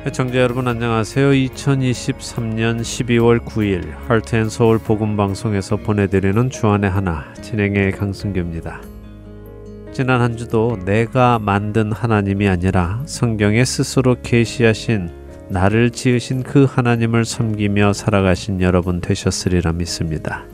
시청자 여러분 안녕하세요. 2023년 12월 9일 하트앤서울 복음방송에서 보내드리는 주안의 하나 진행의 강승규입니다. 지난 한 주도 내가 만든 하나님이 아니라 성경에 스스로 계시하신 나를 지으신 그 하나님을 섬기며 살아가신 여러분 되셨으리라 믿습니다.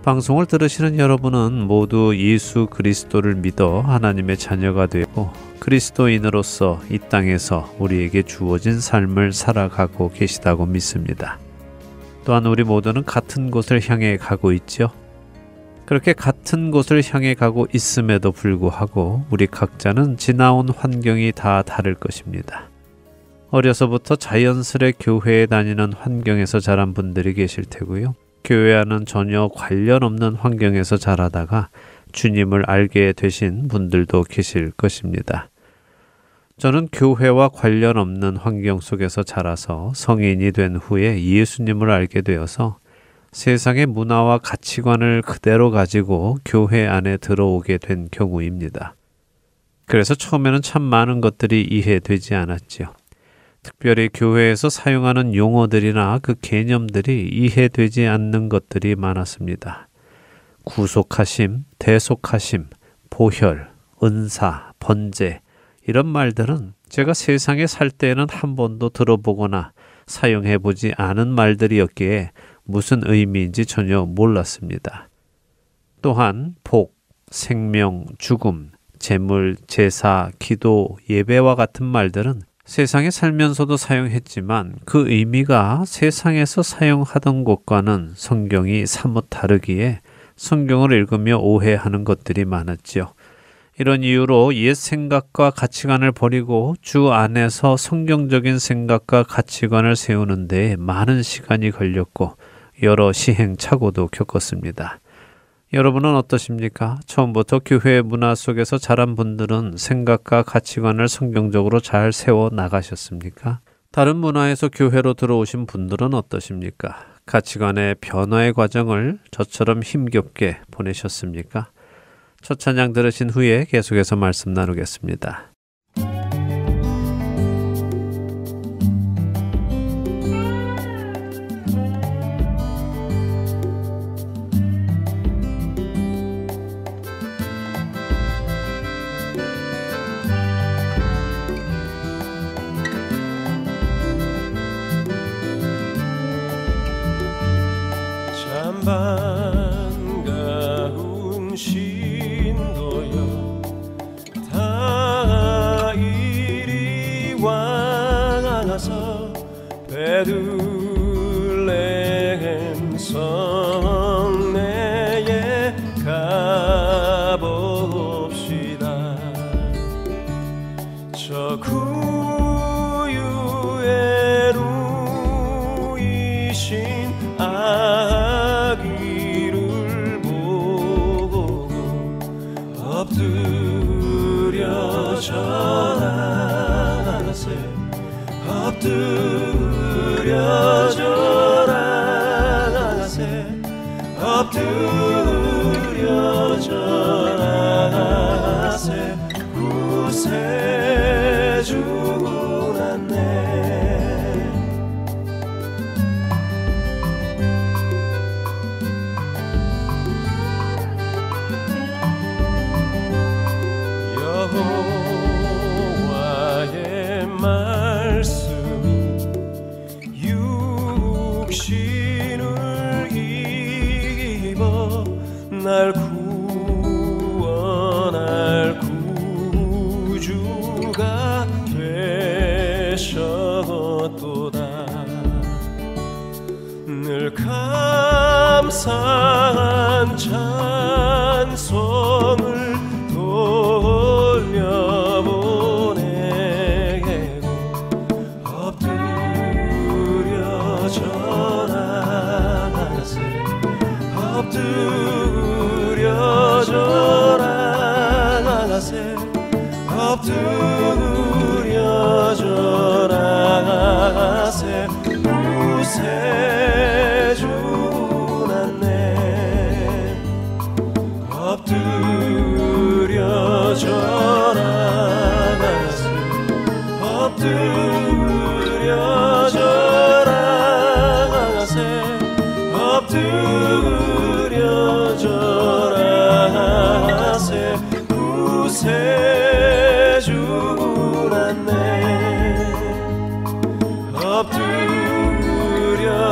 방송을 들으시는 여러분은 모두 예수 그리스도를 믿어 하나님의 자녀가 되고 그리스도인으로서 이 땅에서 우리에게 주어진 삶을 살아가고 계시다고 믿습니다. 또한 우리 모두는 같은 곳을 향해 가고 있죠. 그렇게 같은 곳을 향해 가고 있음에도 불구하고 우리 각자는 지나온 환경이 다 다를 것입니다. 어려서부터 자연스레 교회에 다니는 환경에서 자란 분들이 계실 테고요. 교회와는 전혀 관련 없는 환경에서 자라다가 주님을 알게 되신 분들도 계실 것입니다. 저는 교회와 관련 없는 환경 속에서 자라서 성인이 된 후에 예수님을 알게 되어서 세상의 문화와 가치관을 그대로 가지고 교회 안에 들어오게 된 경우입니다. 그래서 처음에는 참 많은 것들이 이해되지 않았지요. 특별히 교회에서 사용하는 용어들이나 그 개념들이 이해되지 않는 것들이 많았습니다. 구속하심, 대속하심, 보혈, 은사, 번제 이런 말들은 제가 세상에 살 때에는 한 번도 들어보거나 사용해보지 않은 말들이었기에 무슨 의미인지 전혀 몰랐습니다. 또한 복, 생명, 죽음, 재물, 제사, 기도, 예배와 같은 말들은 세상에 살면서도 사용했지만 그 의미가 세상에서 사용하던 것과는 성경이 사뭇 다르기에 성경을 읽으며 오해하는 것들이 많았지요. 이런 이유로 옛 생각과 가치관을 버리고 주 안에서 성경적인 생각과 가치관을 세우는 데 많은 시간이 걸렸고 여러 시행착오도 겪었습니다. 여러분은 어떠십니까? 처음부터 교회 문화 속에서 자란 분들은 생각과 가치관을 성경적으로 잘 세워 나가셨습니까? 다른 문화에서 교회로 들어오신 분들은 어떠십니까? 가치관의 변화의 과정을 저처럼 힘겹게 보내셨습니까? 첫 찬양 들으신 후에 계속해서 말씀 나누겠습니다. 반가운 신도여 다 이리 와서 베들레헴 성내에 가봅시다. 저 구유에 누이신 아기를 보고 엎드려 절하세 엎드려 절하세 엎드려 절하세 구세주 났네. 여호와의 말씀이 육신을 입어 날 구원할 구주가 되셨네.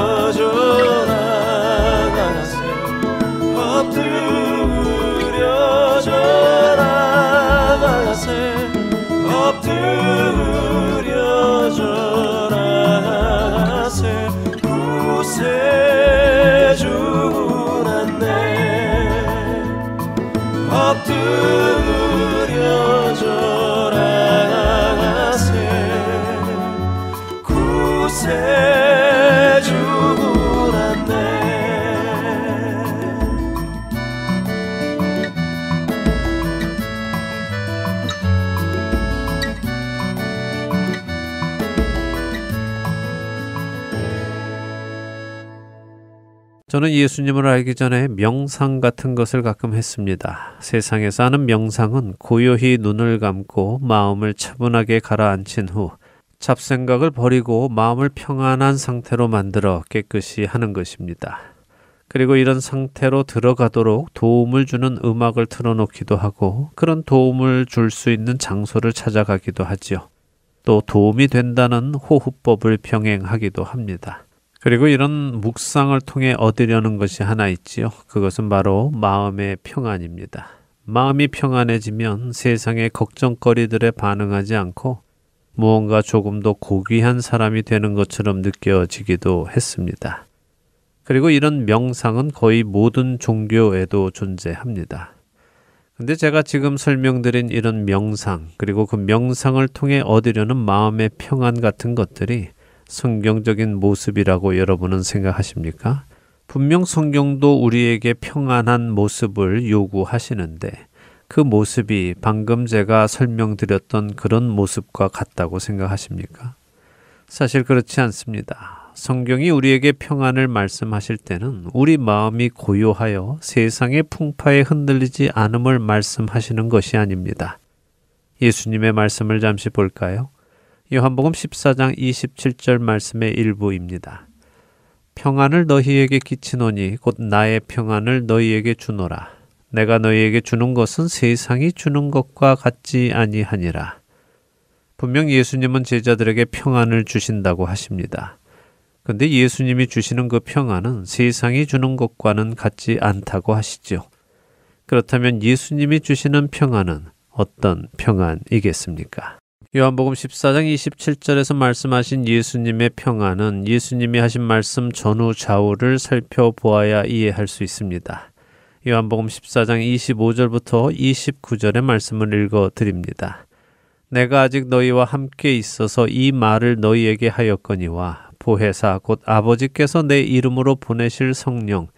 엎드려져라 나가세 엎드려져라 나가세 엎드려져라 나가세 구세주났네 엎드려져라 나가세 구세주났네 저는 예수님을 알기 전에 명상 같은 것을 가끔 했습니다. 세상에서 하는 명상은 고요히 눈을 감고 마음을 차분하게 가라앉힌 후 잡생각을 버리고 마음을 평안한 상태로 만들어 깨끗이 하는 것입니다. 그리고 이런 상태로 들어가도록 도움을 주는 음악을 틀어놓기도 하고 그런 도움을 줄 수 있는 장소를 찾아가기도 하지요. 또 도움이 된다는 호흡법을 병행하기도 합니다. 그리고 이런 묵상을 통해 얻으려는 것이 하나 있지요. 그것은 바로 마음의 평안입니다. 마음이 평안해지면 세상의 걱정거리들에 반응하지 않고 무언가 조금 더 고귀한 사람이 되는 것처럼 느껴지기도 했습니다. 그리고 이런 명상은 거의 모든 종교에도 존재합니다. 근데 제가 지금 설명드린 이런 명상, 그리고 그 명상을 통해 얻으려는 마음의 평안 같은 것들이 성경적인 모습이라고 여러분은 생각하십니까? 분명 성경도 우리에게 평안한 모습을 요구하시는데 그 모습이 방금 제가 설명드렸던 그런 모습과 같다고 생각하십니까? 사실 그렇지 않습니다. 성경이 우리에게 평안을 말씀하실 때는 우리 마음이 고요하여 세상의 풍파에 흔들리지 않음을 말씀하시는 것이 아닙니다. 예수님의 말씀을 잠시 볼까요? 요한복음 14장 27절 말씀의 일부입니다. 평안을 너희에게 끼치노니 곧 나의 평안을 너희에게 주노라. 내가 너희에게 주는 것은 세상이 주는 것과 같지 아니하니라. 분명 예수님은 제자들에게 평안을 주신다고 하십니다. 그런데 예수님이 주시는 그 평안은 세상이 주는 것과는 같지 않다고 하시죠. 그렇다면 예수님이 주시는 평안은 어떤 평안이겠습니까? 요한복음 14장 27절에서 말씀하신 예수님의 평안은 예수님이 하신 말씀 전후 좌우를 살펴보아야 이해할 수 있습니다. 요한복음 14장 25절부터 29절의 말씀을 읽어 드립니다. 내가 아직 너희와 함께 있어서 이 말을 너희에게 하였거니와 보혜사 곧 아버지께서 내 이름으로 보내실 성령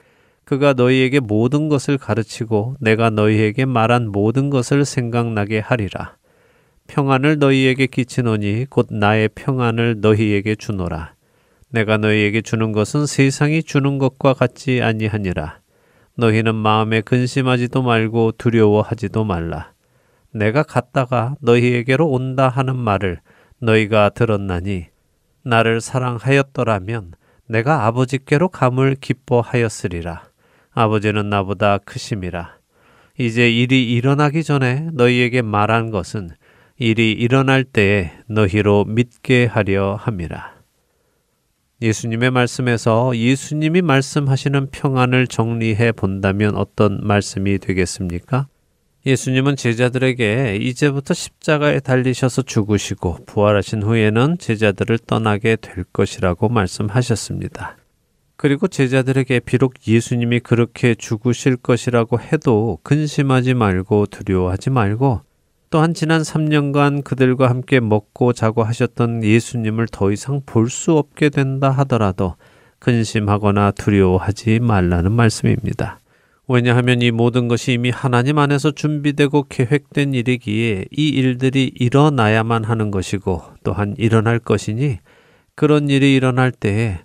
그가 너희에게 모든 것을 가르치고 내가 너희에게 말한 모든 것을 생각나게 하리라. 평안을 너희에게 끼치노니 곧 나의 평안을 너희에게 주노라. 내가 너희에게 주는 것은 세상이 주는 것과 같지 아니하니라. 너희는 마음에 근심하지도 말고 두려워하지도 말라. 내가 갔다가 너희에게로 온다 하는 말을 너희가 들었나니 나를 사랑하였더라면 내가 아버지께로 감을 기뻐하였으리라. 아버지는 나보다 크심이라. 이제 일이 일어나기 전에 너희에게 말한 것은 일이 일어날 때에 너희로 믿게 하려 함이라. 예수님의 말씀에서 예수님이 말씀하시는 평안을 정리해 본다면 어떤 말씀이 되겠습니까? 예수님은 제자들에게 이제부터 십자가에 달리셔서 죽으시고 부활하신 후에는 제자들을 떠나게 될 것이라고 말씀하셨습니다. 그리고 제자들에게 비록 예수님이 그렇게 죽으실 것이라고 해도 근심하지 말고 두려워하지 말고 또한 지난 3년간 그들과 함께 먹고 자고 하셨던 예수님을 더 이상 볼 수 없게 된다 하더라도 근심하거나 두려워하지 말라는 말씀입니다. 왜냐하면 이 모든 것이 이미 하나님 안에서 준비되고 계획된 일이기에 이 일들이 일어나야만 하는 것이고 또한 일어날 것이니 그런 일이 일어날 때에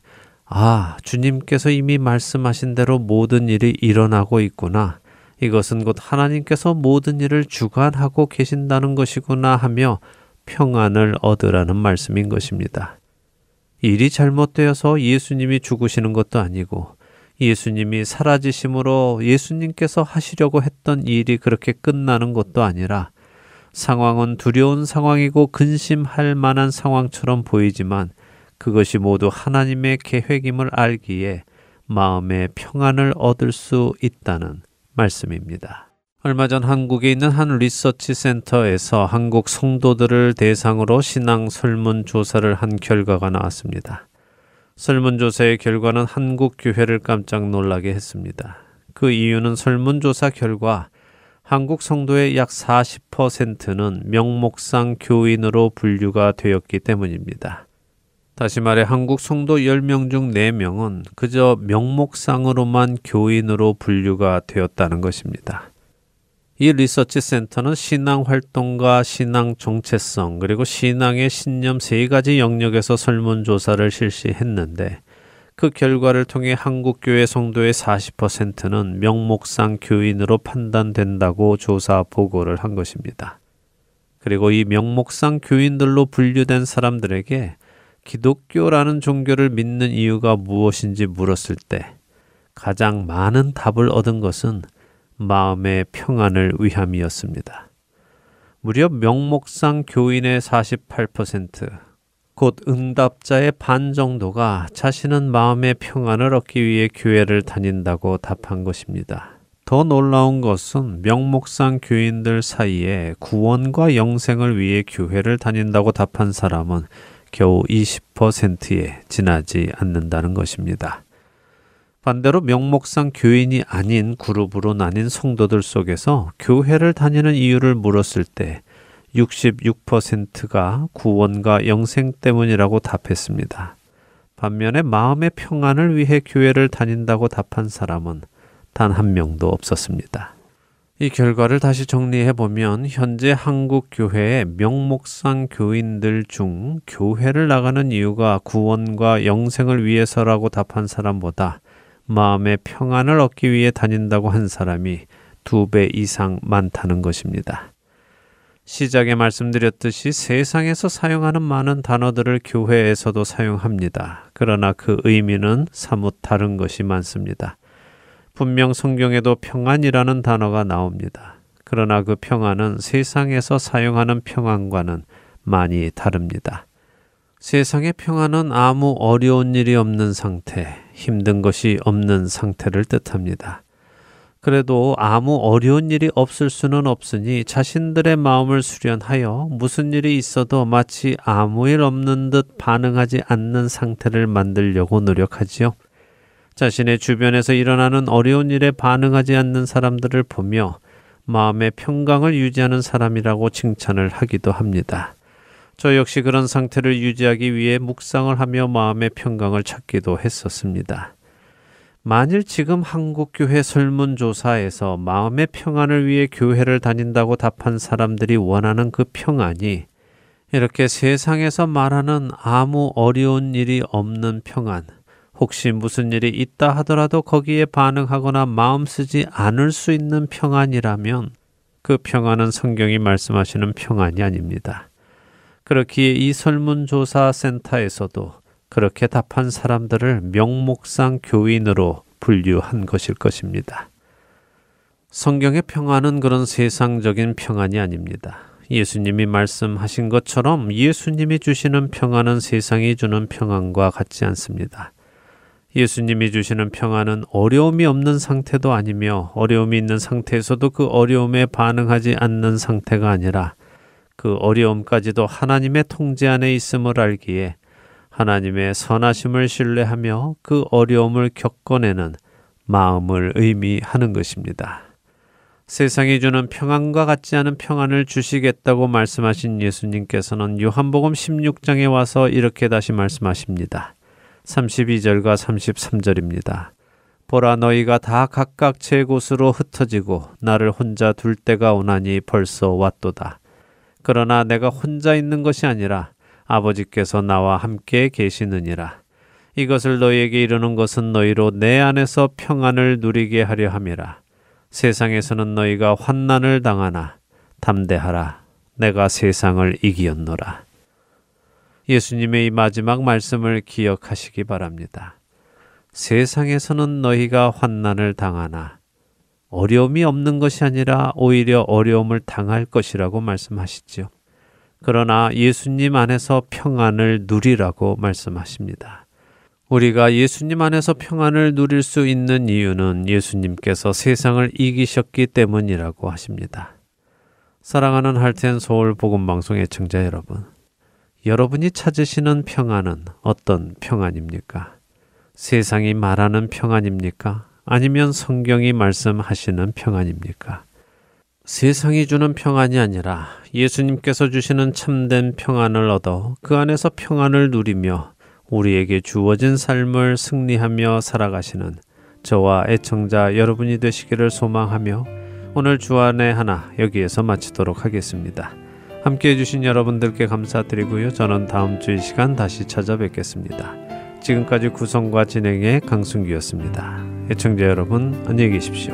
주님께서 이미 말씀하신 대로 모든 일이 일어나고 있구나. 이것은 곧 하나님께서 모든 일을 주관하고 계신다는 것이구나 하며 평안을 얻으라는 말씀인 것입니다. 일이 잘못되어서 예수님이 죽으시는 것도 아니고 예수님이 사라지심으로 예수님께서 하시려고 했던 일이 그렇게 끝나는 것도 아니라 상황은 두려운 상황이고 근심할 만한 상황처럼 보이지만 그것이 모두 하나님의 계획임을 알기에 마음의 평안을 얻을 수 있다는 말씀입니다. 얼마 전 한국에 있는 한 리서치 센터에서 한국 성도들을 대상으로 신앙 설문조사를 한 결과가 나왔습니다. 설문조사의 결과는 한국 교회를 깜짝 놀라게 했습니다. 그 이유는 설문조사 결과 한국 성도의 약 40%는 명목상 교인으로 분류가 되었기 때문입니다. 다시 말해 한국 성도 10명 중 4명은 그저 명목상으로만 교인으로 분류가 되었다는 것입니다. 이 리서치 센터는 신앙 활동과 신앙 정체성 그리고 신앙의 신념 3가지 영역에서 설문조사를 실시했는데 그 결과를 통해 한국교회 성도의 40%는 명목상 교인으로 판단된다고 조사 보고를 한 것입니다. 그리고 이 명목상 교인들로 분류된 사람들에게 기독교라는 종교를 믿는 이유가 무엇인지 물었을 때 가장 많은 답을 얻은 것은 마음의 평안을 위함이었습니다. 무려 명목상 교인의 48%, 곧 응답자의 반 정도가 자신은 마음의 평안을 얻기 위해 교회를 다닌다고 답한 것입니다. 더 놀라운 것은 명목상 교인들 사이에 구원과 영생을 위해 교회를 다닌다고 답한 사람은 겨우 20%에 지나지 않는다는 것입니다. 반대로 명목상 교인이 아닌 그룹으로 나뉜 성도들 속에서 교회를 다니는 이유를 물었을 때 66%가 구원과 영생 때문이라고 답했습니다. 반면에 마음의 평안을 위해 교회를 다닌다고 답한 사람은 단 한 명도 없었습니다. 이 결과를 다시 정리해 보면 현재 한국 교회의 명목상 교인들 중 교회를 나가는 이유가 구원과 영생을 위해서라고 답한 사람보다 마음의 평안을 얻기 위해 다닌다고 한 사람이 2배 이상 많다는 것입니다. 시작에 말씀드렸듯이 세상에서 사용하는 많은 단어들을 교회에서도 사용합니다. 그러나 그 의미는 사뭇 다른 것이 많습니다. 분명 성경에도 평안이라는 단어가 나옵니다. 그러나 그 평안은 세상에서 사용하는 평안과는 많이 다릅니다. 세상의 평안은 아무 어려운 일이 없는 상태, 힘든 것이 없는 상태를 뜻합니다. 그래도 아무 어려운 일이 없을 수는 없으니 자신들의 마음을 수련하여 무슨 일이 있어도 마치 아무 일 없는 듯 반응하지 않는 상태를 만들려고 노력하지요. 자신의 주변에서 일어나는 어려운 일에 반응하지 않는 사람들을 보며 마음의 평강을 유지하는 사람이라고 칭찬을 하기도 합니다. 저 역시 그런 상태를 유지하기 위해 묵상을 하며 마음의 평강을 찾기도 했었습니다. 만일 지금 한국교회 설문조사에서 마음의 평안을 위해 교회를 다닌다고 답한 사람들이 원하는 그 평안이 이렇게 세상에서 말하는 아무 어려운 일이 없는 평안, 혹시 무슨 일이 있다 하더라도 거기에 반응하거나 마음 쓰지 않을 수 있는 평안이라면 그 평안은 성경이 말씀하시는 평안이 아닙니다. 그렇기에 이 설문조사 센터에서도 그렇게 답한 사람들을 명목상 교인으로 분류한 것일 것입니다. 성경의 평안은 그런 세상적인 평안이 아닙니다. 예수님이 말씀하신 것처럼 예수님이 주시는 평안은 세상이 주는 평안과 같지 않습니다. 예수님이 주시는 평안은 어려움이 없는 상태도 아니며 어려움이 있는 상태에서도 그 어려움에 반응하지 않는 상태가 아니라 그 어려움까지도 하나님의 통제 안에 있음을 알기에 하나님의 선하심을 신뢰하며 그 어려움을 겪어내는 마음을 의미하는 것입니다. 세상이 주는 평안과 같지 않은 평안을 주시겠다고 말씀하신 예수님께서는 요한복음 16장에 와서 이렇게 다시 말씀하십니다. 32절과 33절입니다. 보라, 너희가 다 각각 제 곳으로 흩어지고 나를 혼자 둘 때가 오나니 벌써 왔도다. 그러나 내가 혼자 있는 것이 아니라 아버지께서 나와 함께 계시느니라. 이것을 너희에게 이르는 것은 너희로 내 안에서 평안을 누리게 하려 함이라. 세상에서는 너희가 환난을 당하나 담대하라. 내가 세상을 이기었노라. 예수님의 이 마지막 말씀을 기억하시기 바랍니다. 세상에서는 너희가 환난을 당하나 어려움이 없는 것이 아니라 오히려 어려움을 당할 것이라고 말씀하시지요. 그러나 예수님 안에서 평안을 누리라고 말씀하십니다. 우리가 예수님 안에서 평안을 누릴 수 있는 이유는 예수님께서 세상을 이기셨기 때문이라고 하십니다. 사랑하는 할텐서울 복음방송 애청자 여러분, 여러분이 찾으시는 평안은 어떤 평안입니까? 세상이 말하는 평안입니까? 아니면 성경이 말씀하시는 평안입니까? 세상이 주는 평안이 아니라 예수님께서 주시는 참된 평안을 얻어 그 안에서 평안을 누리며 우리에게 주어진 삶을 승리하며 살아가시는 저와 애청자 여러분이 되시기를 소망하며 오늘 주안의 하나 여기에서 마치도록 하겠습니다. 함께해 주신 여러분들께 감사드리고요. 저는 다음 주 이 시간 다시 찾아뵙겠습니다. 지금까지 구성과 진행의 강순기였습니다. 애청자 여러분 안녕히 계십시오.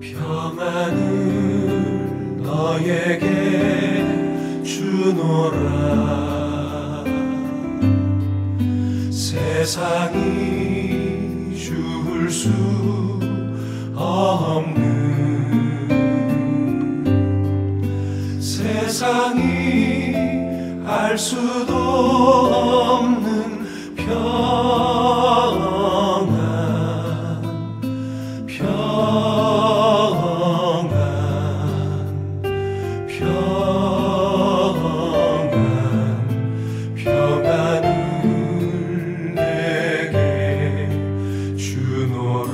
평안을 너에게 주노라. 세상이 줄 수 없는, 세상이 알 수도 없는 평안, 평안, 평안, 평안을 내게 주노라.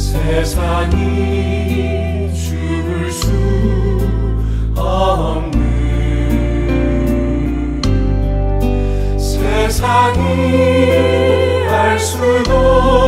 세상이 줄 수 없는, 세상이 알 수도